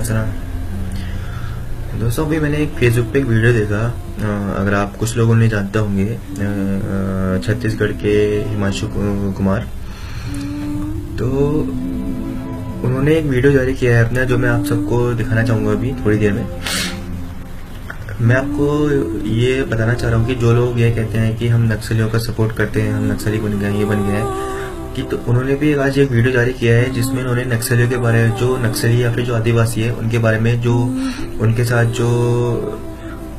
सना। दोस्तों अभी मैंने एक फेसबुक पे एक वीडियो देखा, अगर आप कुछ लोगों ने जानते होंगे, छत्तीसगढ़ के हिमांशु कुमार। तो उन्होंने एक वीडियो जारी किया है अपना, जो मैं आप सबको दिखाना चाहूँगा अभी थोड़ी देर में। मैं आपको ये बताना चाह रहा हूँ कि जो लोग ये कहते हैं कि हम नक्सलियों का सपोर्ट करते हैं, हम नक्सली बन गए, ये बन गए हैं, कि तो उन्होंने भी आज एक वीडियो जारी किया है जिसमें उन्होंने नक्सलियों के बारे में, जो नक्सली या फिर जो आदिवासी है उनके बारे में, जो उनके साथ जो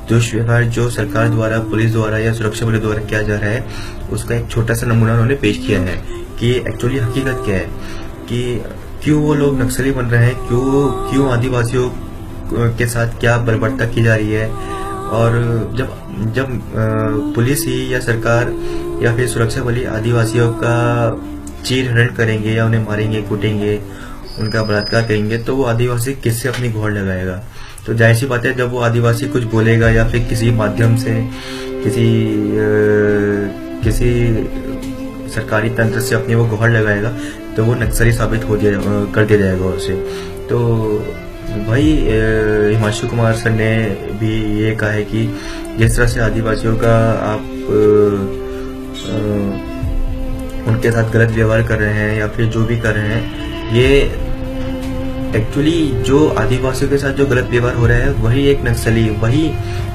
दुष्व्यवहार जो सरकार द्वारा, पुलिस द्वारा या सुरक्षा बलों द्वारा किया जा रहा है, उसका एक छोटा सा नमूना उन्होंने पेश किया है कि एक्चुअली हकीकत क्या है, कि क्यों वो लोग नक्सली बन रहे हैं, क्यों आदिवासियों के साथ क्या बर्बरता की जा रही है। और जब पुलिस ही या सरकार या फिर सुरक्षा बल आदिवासियों का चीर हरण करेंगे या उन्हें मारेंगे, कूटेंगे, उनका बलात्कार करेंगे, तो वो आदिवासी किससे अपनी गुहार लगाएगा। तो जाहिर सी बात है, जब वो आदिवासी कुछ बोलेगा या फिर किसी माध्यम से किसी सरकारी तंत्र से अपनी वो गुहार लगाएगा, तो वो नक्सली साबित कर दिया जाएगा उसे। तो भाई हिमांशु कुमार सर ने भी ये कहा है कि जिस तरह से आदिवासियों का आप उनके साथ गलत व्यवहार कर रहे हैं या फिर जो भी कर रहे हैं, ये एक्चुअली जो आदिवासियों के साथ जो गलत व्यवहार हो रहा है वही एक नक्सली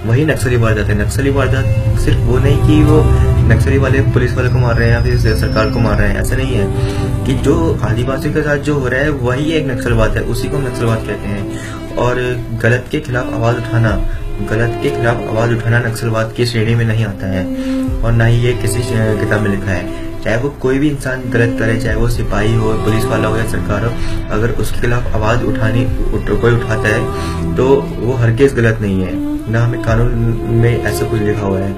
वही नक्सली वारदात है। नक्सली वारदात सिर्फ वो नहीं कि वो नक्सली वाले पुलिस वाले को मार रहे हैं या फिर सरकार को मार रहे हैं, ऐसा नहीं है। कि जो आदिवासियों के साथ जो हो रहा है वही एक नक्सलवाद है, उसी को नक्सलवाद कहते हैं। और गलत के खिलाफ आवाज उठाना नक्सलवाद की श्रेणी में नहीं आता है, और ना ही ये किसी किताब में लिखा है। चाहे वो कोई भी इंसान गलत करे, चाहे वो सिपाही हो, पुलिस वाला हो या सरकार हो, अगर उसके खिलाफ आवाज कोई उठाता है तो वो हरगिज़ गलत नहीं है, ना हमें कानून में ऐसा कुछ लिखा हुआ है।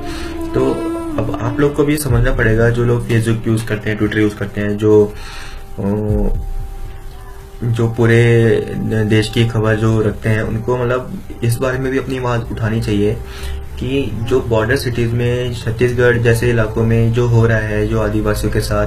तो अब आप लोग को भी समझना पड़ेगा, जो लोग फेसबुक यूज करते हैं, ट्विटर यूज करते हैं, जो पूरे देश की खबर जो रखते हैं, उनको मतलब इस बारे में भी अपनी आवाज उठानी चाहिए कि जो बॉर्डर सिटीज में, छत्तीसगढ़ जैसे इलाकों में जो हो रहा है, जो आदिवासियों के साथ,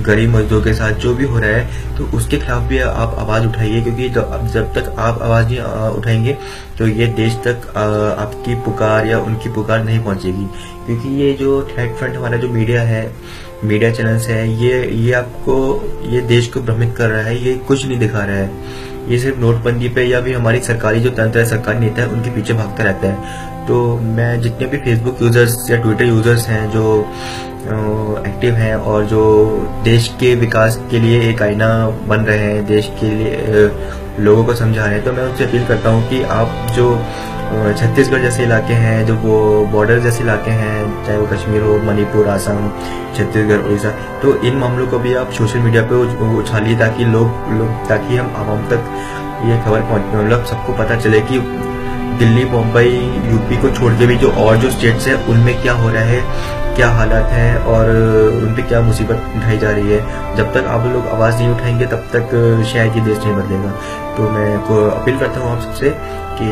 गरीब मजदूरों के साथ जो भी हो रहा है, तो उसके खिलाफ भी आप आवाज उठाइए। क्योंकि जब तक आप आवाज नहीं उठाएंगे तो ये देश तक आपकी पुकार या उनकी पुकार नहीं पहुंचेगी। क्योंकि ये जो थ्रेड फ्रंट हमारा जो मीडिया है, मीडिया चैनल्स है, ये देश को भ्रमित कर रहा है, ये कुछ नहीं दिखा रहा है। ये सिर्फ नोटबंदी पे या भी हमारी सरकारी जो तंत्र है, सरकारी नेता है, उनके पीछे भागता रहता है। तो मैं जितने भी फेसबुक यूजर्स या ट्विटर यूजर्स हैं जो एक्टिव हैं और जो देश के विकास के लिए एक आईना बन रहे हैं, देश के लिए लोगों को समझा रहे हैं, तो मैं उनसे अपील करता हूं कि आप जो छत्तीसगढ़ जैसे इलाके हैं, जो वो बॉर्डर जैसे इलाके हैं, चाहे वो कश्मीर हो, मणिपुर, आसाम, छत्तीसगढ़, उड़ीसा, तो इन मामलों को भी आप सोशल मीडिया पे उछालिए, ताकि हम आवाम तक ये खबर मतलब सबको पता चले कि दिल्ली, मुंबई, यूपी को छोड़ के भी जो स्टेट्स है उनमें क्या हो रहा है, क्या हालात है और उन पे क्या मुसीबत उठाई जा रही है। जब तक आप लोग आवाज नहीं उठाएंगे तब तक शायद ये देश नहीं बदलेगा। तो मैं अपील करता हूँ आप सबसे कि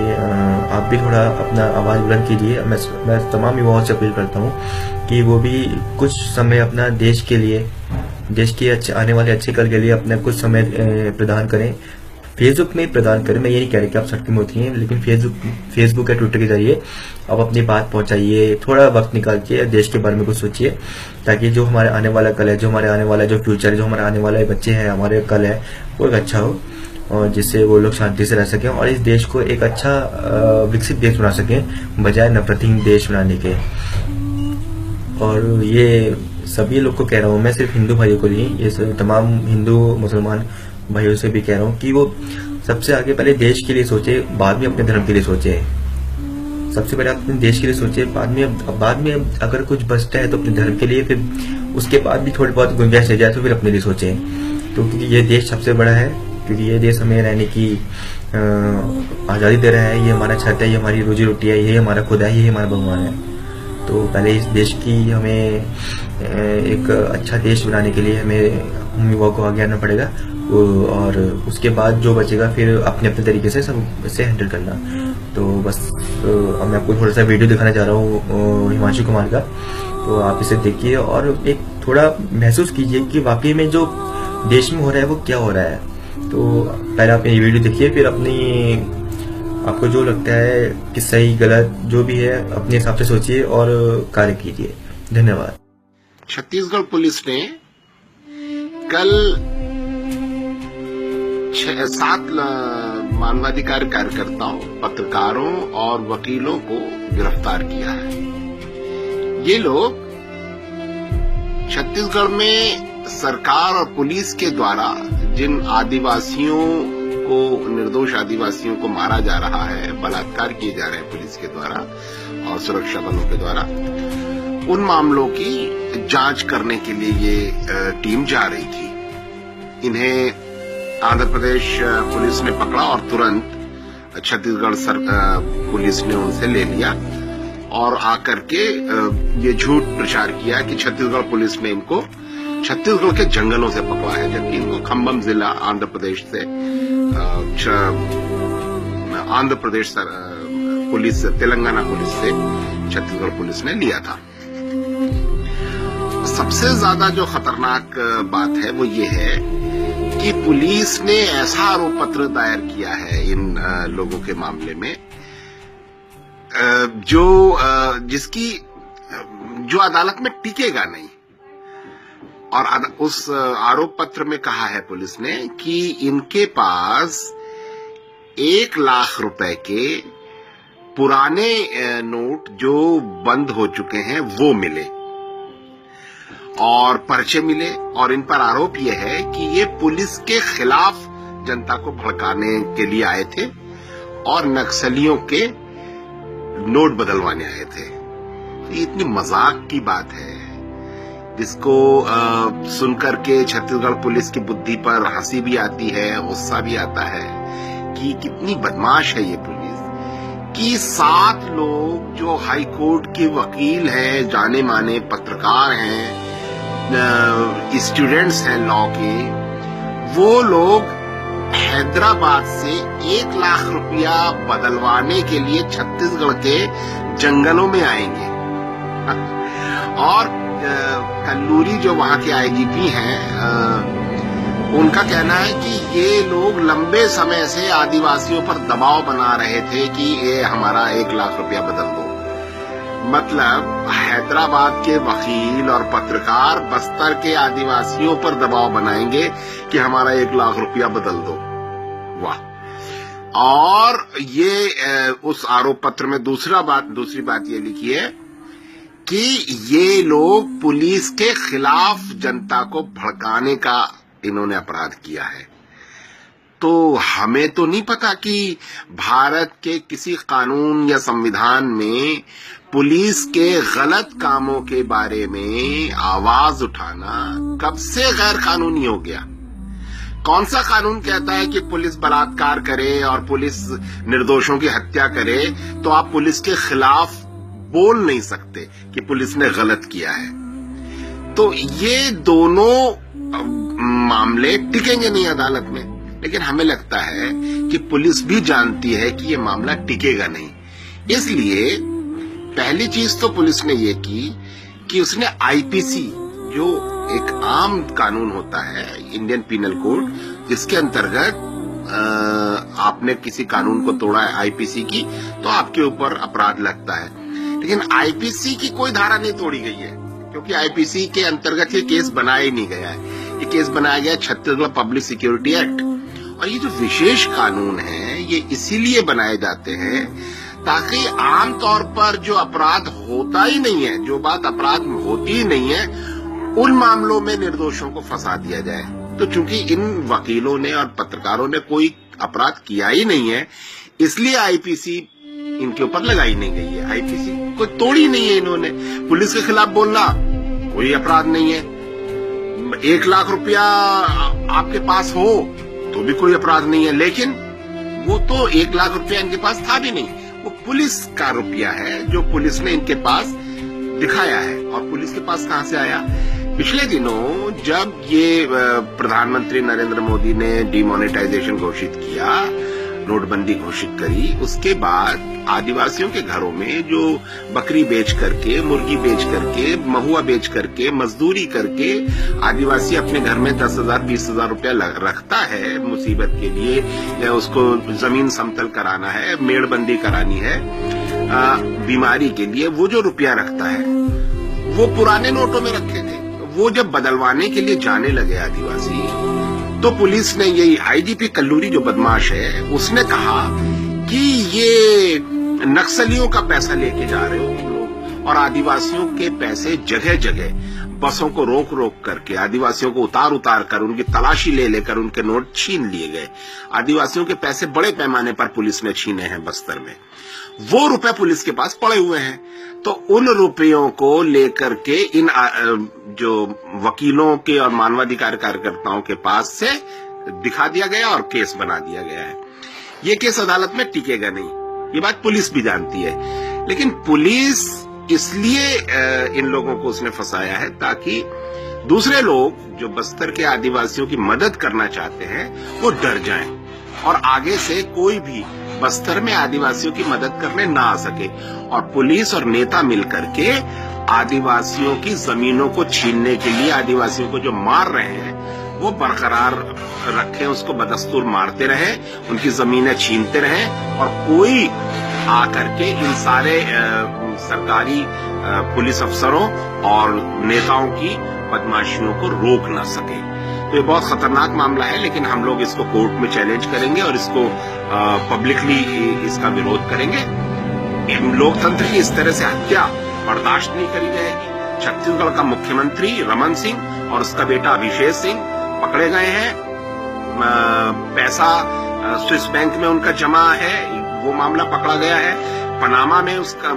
आप भी थोड़ा अपना आवाज बुलंद कीजिए। मैं तमाम युवाओं से अपील करता हूँ कि वो भी कुछ समय अपना देश के लिए, देश के आने वाले अच्छे कल के लिए अपना कुछ समय प्रदान करें, फेसबुक में प्रदान करें। मैं ये नहीं कह रहा कि आप सटकी में होती हैं, लेकिन फेसबुक या ट्विटर के जरिए आप अपनी बात पहुंचाइए, थोड़ा वक्त निकाल के देश के बारे में कुछ सोचिए, ताकि जो हमारे आने वाला कल है, जो हमारे आने वाला जो फ्यूचर है, जो हमारे आने वाले बच्चे हैं, हमारे कल है, वो एक अच्छा हो, और जिससे वो लोग शांति से रह सकें और इस देश को एक अच्छा विकसित देश बना सकें, बजाय नफरतहीन देश बनाने के। और ये सभी लोग को कह रहा हूँ, मैं सिर्फ हिंदू भाइयों को नहीं, ये तमाम हिंदू मुसलमान भाइयों से भी कह रहा हूँ कि वो सबसे आगे पहले देश के लिए सोचे, बाद में अपने धर्म के लिए सोचे। सबसे पहले अपने देश के लिए सोचे, बाद में अगर कुछ बचता है तो अपने धर्म के लिए, फिर उसके बाद भी थोड़ी बहुत गुंजाइश रह जाए तो फिर अपने लिए सोचे। तो क्योंकि ये देश सबसे बड़ा है, क्योंकि ये देश हमें रहने की आज़ादी दे रहा है, ये हमारा छत है, ये हमारी रोजी रोटी है, ये हमारा खुदा है, ये हमारा भगवान है। तो पहले इस देश की हमें एक अच्छा देश बनाने के लिए हमें युवाओं को आगे आना पड़ेगा, और उसके बाद जो बचेगा फिर अपने अपने तरीके से सब से हैंडल करना। तो बस अब मैं आपको थोड़ा सा वीडियो दिखाना चाह रहा हूँ हिमांशु कुमार का, तो आप इसे देखिए और एक थोड़ा महसूस कीजिए कि वाकई में जो देश में हो रहा है वो क्या हो रहा है। तो पहले आप ये वीडियो देखिए, फिर अपनी आपको जो लगता है कि सही गलत जो भी है अपने हिसाब से सोचिए और कार्य कीजिए। धन्यवाद। छत्तीसगढ़ पुलिस ने कल 7 मानवाधिकार कार्यकर्ताओं, पत्रकारों और वकीलों को गिरफ्तार किया है। ये लोग छत्तीसगढ़ में सरकार और पुलिस के द्वारा जिन आदिवासियों को, निर्दोष आदिवासियों को मारा जा रहा है, बलात्कार किए जा रहे हैं पुलिस के द्वारा और सुरक्षा बलों के द्वारा, उन मामलों की जांच करने के लिए ये टीम जा रही थी। इन्हें आंध्र प्रदेश पुलिस ने पकड़ा और तुरंत छत्तीसगढ़ पुलिस ने उनसे ले लिया और आकर के ये झूठ प्रचार किया कि छत्तीसगढ़ पुलिस ने इनको छत्तीसगढ़ के जंगलों से पकड़ा है, जबकि इनको खम्बम जिला आंध्र प्रदेश से पुलिस, तेलंगाना पुलिस से छत्तीसगढ़ पुलिस ने लिया था। सबसे ज्यादा जो खतरनाक बात है वो ये है कि पुलिस ने ऐसा आरोप पत्र दायर किया है इन लोगों के मामले में जो अदालत में टिकेगा नहीं। और उस आरोप पत्र में कहा है पुलिस ने कि इनके पास 1 लाख रुपए के पुराने नोट जो बंद हो चुके हैं वो मिले और पर्चे मिले, और इन पर आरोप यह है कि ये पुलिस के खिलाफ जनता को भड़काने के लिए आए थे और नक्सलियों के नोट बदलवाने आए थे। ये इतनी मजाक की बात है जिसको सुनकर के छत्तीसगढ़ पुलिस की बुद्धि पर हंसी भी आती है, गुस्सा भी आता है कि कितनी बदमाश है ये पुलिस, कि 7 लोग जो हाई कोर्ट के वकील हैं, जाने माने पत्रकार हैं, स्टूडेंट्स हैं लॉ के, वो लोग हैदराबाद से 1 लाख रुपया बदलवाने के लिए छत्तीसगढ़ के जंगलों में आएंगे। और कल्लूरी जो वहां के आईजीपी हैं, उनका कहना है कि ये लोग लंबे समय से आदिवासियों पर दबाव बना रहे थे कि ये हमारा 1 लाख रुपया बदल दो। मतलब हैदराबाद के वकील और पत्रकार बस्तर के आदिवासियों पर दबाव बनाएंगे कि हमारा 1 लाख रुपया बदल दो। वाह। और ये उस आरोप पत्र में दूसरी बात ये लिखी है कि ये लोग पुलिस के खिलाफ जनता को भड़काने का इन्होंने अपराध किया है। तो हमें तो नहीं पता कि भारत के किसी कानून या संविधान में पुलिस के गलत कामों के बारे में आवाज उठाना कब से गैर कानूनी हो गया। कौन सा कानून कहता है कि पुलिस बलात्कार करे और पुलिस निर्दोषों की हत्या करे तो आप पुलिस के खिलाफ बोल नहीं सकते कि पुलिस ने गलत किया है। तो ये दोनों मामले टिकेंगे नहीं अदालत में, लेकिन हमें लगता है कि पुलिस भी जानती है कि ये मामला टिकेगा नहीं। इसलिए पहली चीज तो पुलिस ने ये की कि उसने आईपीसी, जो एक आम कानून होता है, इंडियन पीनल कोड, जिसके अंतर्गत आपने किसी कानून को तोड़ा है आईपीसी की तो आपके ऊपर अपराध लगता है, लेकिन आईपीसी की कोई धारा नहीं तोड़ी गई है क्योंकि आईपीसी के अंतर्गत ये केस बनाया ही नहीं गया है। ये केस बनाया गया छत्तीसगढ़ पब्लिक सिक्योरिटी एक्ट। और ये जो विशेष कानून है ये इसीलिए बनाए जाते हैं ताकि आमतौर पर जो अपराध होता ही नहीं है, जो बात अपराध में होती ही नहीं है, उन मामलों में निर्दोषों को फंसा दिया जाए। तो चूंकि इन वकीलों ने और पत्रकारों ने कोई अपराध किया ही नहीं है, इसलिए आईपीसी इनके ऊपर लगाई नहीं गई है। आईपीसी कोई तोड़ी नहीं है इन्होंने। पुलिस के खिलाफ बोलना कोई अपराध नहीं है। 1 लाख रुपया आपके पास हो तो भी कोई अपराध नहीं है, लेकिन वो तो 1 लाख रुपया इनके पास था भी नहीं, वो पुलिस का रुपया है जो पुलिस ने इनके पास दिखाया है। और पुलिस के पास कहां से आया? पिछले दिनों जब ये प्रधानमंत्री नरेंद्र मोदी ने डिमोनेटाइजेशन घोषित किया नोटबंदी घोषित करी, उसके बाद आदिवासियों के घरों में जो बकरी बेच करके, मुर्गी बेच करके, महुआ बेच करके, मजदूरी करके आदिवासी अपने घर में 10,000 20,000 रुपया रखता है मुसीबत के लिए, या उसको जमीन समतल कराना है, मेड़बंदी करानी है, बीमारी के लिए, वो जो रुपया रखता है वो पुराने नोटों में रखे थे। वो जब बदलवाने के लिए जाने लगे आदिवासी, तो पुलिस ने, यही आईजीपी कल्लूरी जो बदमाश है, उसने कहा कि ये नक्सलियों का पैसा लेके जा रहे हो तुम लोग, और आदिवासियों के पैसे जगह जगह बसों को रोक रोक करके, आदिवासियों को उतार उतार कर, उनकी तलाशी ले लेकर उनके नोट छीन लिए गए। आदिवासियों के पैसे बड़े पैमाने पर पुलिस ने छीने हैं बस्तर में। वो रुपए पुलिस के पास पड़े हुए हैं, तो उन रुपयों को लेकर के इन जो वकीलों के और मानवाधिकार कार्यकर्ताओं के पास से दिखा दिया गया और केस बना दिया गया है। ये केस अदालत में टिकेगा नहीं, ये बात पुलिस भी जानती है। लेकिन पुलिस इसलिए इन लोगों को उसने फंसाया है ताकि दूसरे लोग जो बस्तर के आदिवासियों की मदद करना चाहते हैं वो डर जाएं और आगे से कोई भी बस्तर में आदिवासियों की मदद करने ना आ सके। और पुलिस और नेता मिलकर के आदिवासियों की जमीनों को छीनने के लिए आदिवासियों को जो मार रहे हैं वो बरकरार रखें, उसको बदस्तूर मारते रहें, उनकी जमीनें छीनते रहें, और कोई आकर के इन सारे सरकारी पुलिस अफसरों और नेताओं की बदमाशियों को रोक ना सके। तो ये बहुत खतरनाक मामला है, लेकिन हम लोग इसको कोर्ट में चैलेंज करेंगे और इसको पब्लिकली इसका विरोध करेंगे। लोकतंत्र की इस तरह से हत्या बर्दाश्त नहीं करी जाएगी। छत्तीसगढ़ का मुख्यमंत्री रमन सिंह और उसका बेटा अभिषेक सिंह पकड़े गए हैं। पैसा स्विस बैंक में उनका जमा है, वो मामला पकड़ा गया है। पनामा में उसका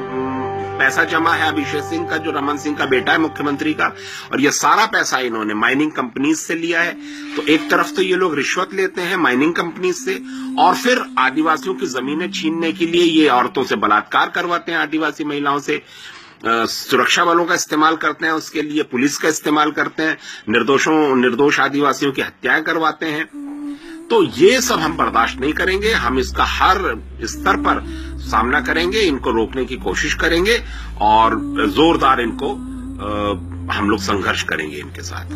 पैसा जमा है अभिषेक सिंह का, जो रमन सिंह का बेटा है मुख्यमंत्री का, और ये सारा पैसा इन्होंने माइनिंग कंपनीज से लिया है। तो एक तरफ तो ये लोग रिश्वत लेते हैं माइनिंग कंपनीज से, और फिर आदिवासियों की जमीनें छीनने के लिए ये औरतों से बलात्कार करवाते हैं, आदिवासी महिलाओं से सुरक्षा बलों का इस्तेमाल करते हैं, उसके लिए पुलिस का इस्तेमाल करते हैं, निर्दोष आदिवासियों की हत्याएं करवाते हैं। तो ये सब हम बर्दाश्त नहीं करेंगे। हम इसका हर स्तर पर सामना करेंगे, इनको रोकने की कोशिश करेंगे और जोरदार इनको हम लोग संघर्ष करेंगे इनके साथ।